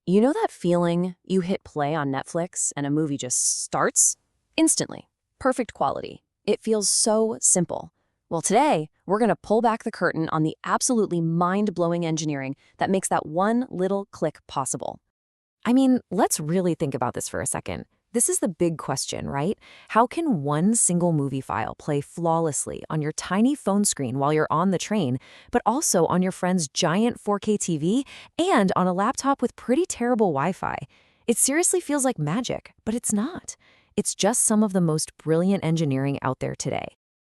You know that feeling you hit play on Netflix and a movie just starts? Instantly. Perfect quality. It feels so simple. Well, today, we're going to pull back the curtain on the absolutely mind-blowing engineering that makes that one little click possible. I mean, let's really think about this for a second. This is the big question, right? How can one single movie file play flawlessly on your tiny phone screen while you're on the train, but also on your friend's giant 4K TV and on a laptop with pretty terrible Wi-Fi? It seriously feels like magic, but it's not. It's just some of the most brilliant engineering out there today.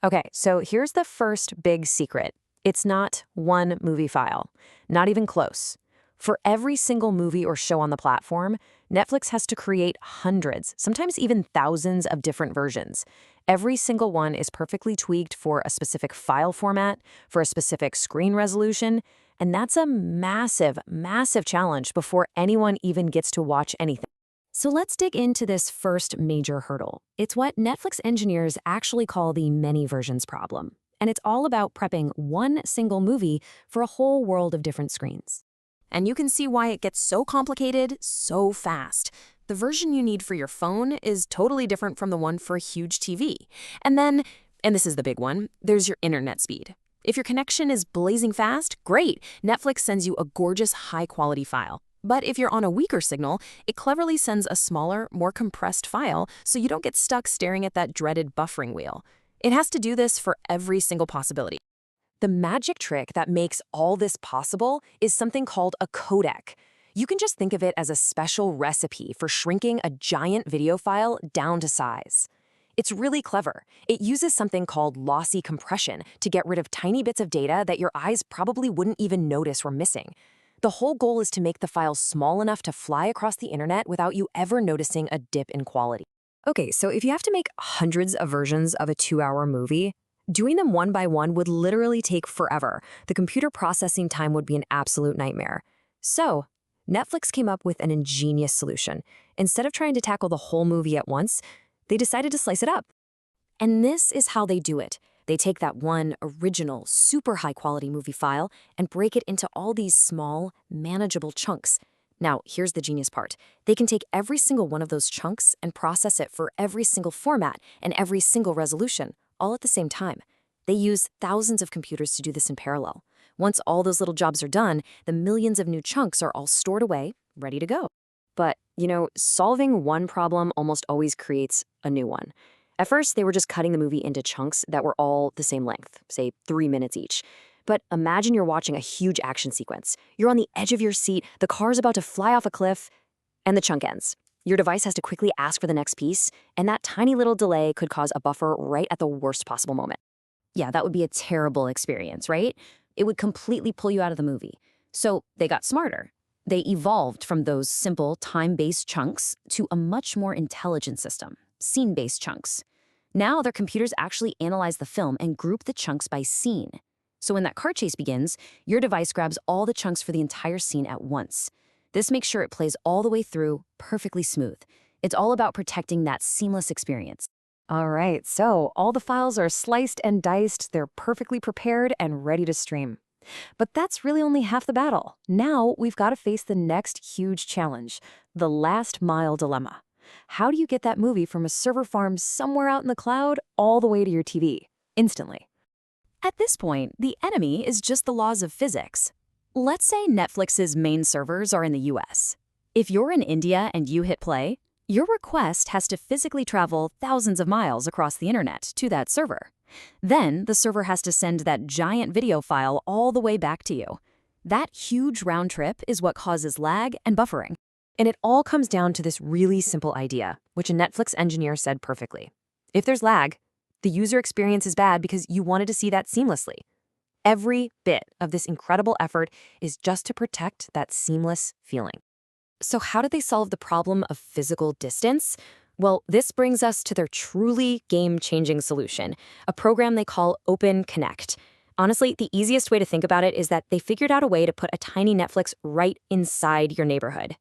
Okay, so here's the first big secret. It's not one movie file, not even close. For every single movie or show on the platform, Netflix has to create hundreds, sometimes even thousands of different versions. Every single one is perfectly tweaked for a specific file format, for a specific screen resolution, and that's a massive, massive challenge before anyone even gets to watch anything. So let's dig into this first major hurdle. It's what Netflix engineers actually call the many versions problem. And it's all about prepping one single movie for a whole world of different screens. And you can see why it gets so complicated so fast. The version you need for your phone is totally different from the one for a huge TV. And then, and this is the big one, there's your internet speed. If your connection is blazing fast, great. Netflix sends you a gorgeous, high-quality file. But if you're on a weaker signal, it cleverly sends a smaller, more compressed file so you don't get stuck staring at that dreaded buffering wheel. It has to do this for every single possibility. The magic trick that makes all this possible is something called a codec. You can just think of it as a special recipe for shrinking a giant video file down to size. It's really clever. It uses something called lossy compression to get rid of tiny bits of data that your eyes probably wouldn't even notice were missing. The whole goal is to make the file small enough to fly across the internet without you ever noticing a dip in quality. Okay, so if you have to make hundreds of versions of a 2-hour movie, doing them one by one would literally take forever. The computer processing time would be an absolute nightmare. So, Netflix came up with an ingenious solution. Instead of trying to tackle the whole movie at once, they decided to slice it up. And this is how they do it. They take that one original, super high-quality movie file and break it into all these small, manageable chunks. Now, here's the genius part. They can take every single one of those chunks and process it for every single format and every single resolution, all at the same time. They use thousands of computers to do this in parallel. Once all those little jobs are done, the millions of new chunks are all stored away, ready to go. But, solving one problem almost always creates a new one. At first, they were just cutting the movie into chunks that were all the same length, say 3 minutes each. But imagine you're watching a huge action sequence. You're on the edge of your seat, the car's about to fly off a cliff, and the chunk ends. Your device has to quickly ask for the next piece, and that tiny little delay could cause a buffer right at the worst possible moment. Yeah, that would be a terrible experience, right? It would completely pull you out of the movie. So they got smarter. They evolved from those simple time-based chunks to a much more intelligent system, scene-based chunks. Now their computers actually analyze the film and group the chunks by scene. So when that car chase begins, your device grabs all the chunks for the entire scene at once. This makes sure it plays all the way through, perfectly smooth. It's all about protecting that seamless experience. All right, so all the files are sliced and diced, they're perfectly prepared and ready to stream. But that's really only half the battle. Now we've got to face the next huge challenge, the last mile dilemma. How do you get that movie from a server farm somewhere out in the cloud all the way to your TV, instantly? At this point, the enemy is just the laws of physics. Let's say Netflix's main servers are in the US. If you're in India and you hit play, your request has to physically travel thousands of miles across the internet to that server. Then the server has to send that giant video file all the way back to you. That huge round trip is what causes lag and buffering. And it all comes down to this really simple idea, which a Netflix engineer said perfectly. If there's lag, the user experience is bad because you wanted to see that seamlessly. Every bit of this incredible effort is just to protect that seamless feeling. So how did they solve the problem of physical distance? Well, this brings us to their truly game-changing solution, a program they call Open Connect. Honestly, the easiest way to think about it is that they figured out a way to put a tiny Netflix right inside your neighborhood.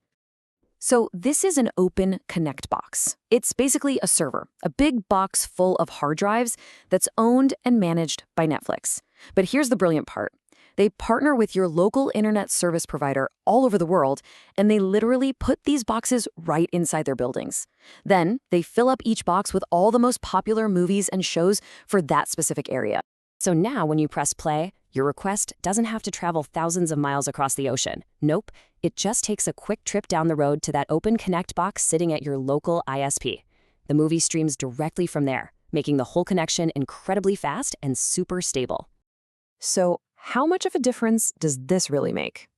So this is an Open Connect box. It's basically a server, a big box full of hard drives that's owned and managed by Netflix. But here's the brilliant part. They partner with your local internet service provider all over the world, and they literally put these boxes right inside their buildings. Then, they fill up each box with all the most popular movies and shows for that specific area. So now when you press play, your request doesn't have to travel thousands of miles across the ocean. Nope, it just takes a quick trip down the road to that open Connect box sitting at your local ISP. The movie streams directly from there, making the whole connection incredibly fast and super stable. So, how much of a difference does this really make?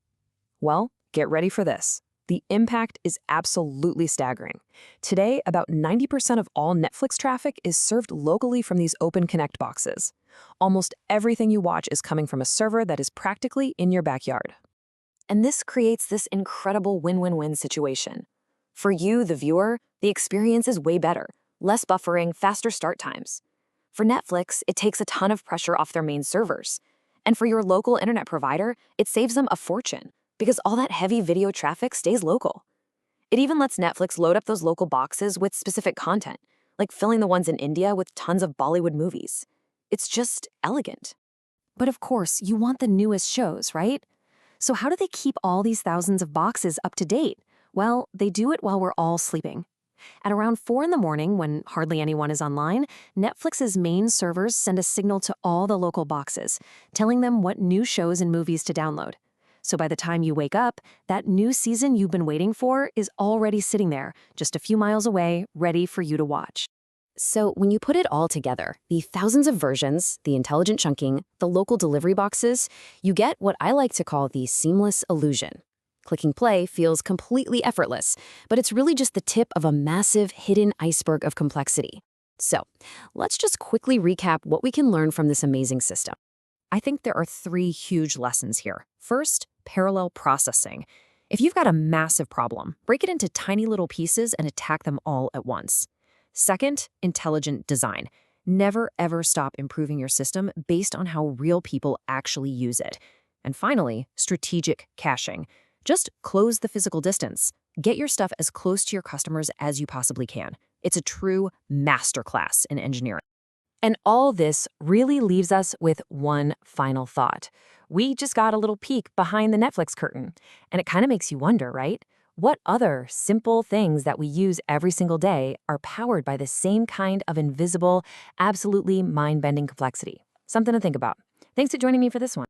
Well, get ready for this. The impact is absolutely staggering. Today, about 90% of all Netflix traffic is served locally from these open Connect boxes. Almost everything you watch is coming from a server that is practically in your backyard. And this creates this incredible win-win-win situation. For you, the viewer, the experience is way better. Less buffering, faster start times. For Netflix, it takes a ton of pressure off their main servers. And for your local internet provider, it saves them a fortune because all that heavy video traffic stays local. It even lets Netflix load up those local boxes with specific content, like filling the ones in India with tons of Bollywood movies. It's just elegant. But of course, you want the newest shows, right? So how do they keep all these thousands of boxes up to date? Well, they do it while we're all sleeping. At around 4 in the morning, when hardly anyone is online, Netflix's main servers send a signal to all the local boxes, telling them what new shows and movies to download. So by the time you wake up, that new season you've been waiting for is already sitting there, just a few miles away, ready for you to watch. So when you put it all together, the thousands of versions, the intelligent chunking, the local delivery boxes, you get what I like to call the seamless illusion. Clicking play feels completely effortless, but it's really just the tip of a massive hidden iceberg of complexity. So, let's just quickly recap what we can learn from this amazing system. I think there are 3 huge lessons here. First, parallel processing. If you've got a massive problem, break it into tiny little pieces and attack them all at once. Second, intelligent design. Never ever stop improving your system based on how real people actually use it. And finally, strategic caching. Just close the physical distance. Get your stuff as close to your customers as you possibly can. It's a true masterclass in engineering. And all this really leaves us with one final thought. We just got a little peek behind the Netflix curtain. And it kind of makes you wonder, right? What other simple things that we use every single day are powered by the same kind of invisible, absolutely mind-bending complexity? Something to think about. Thanks for joining me for this one.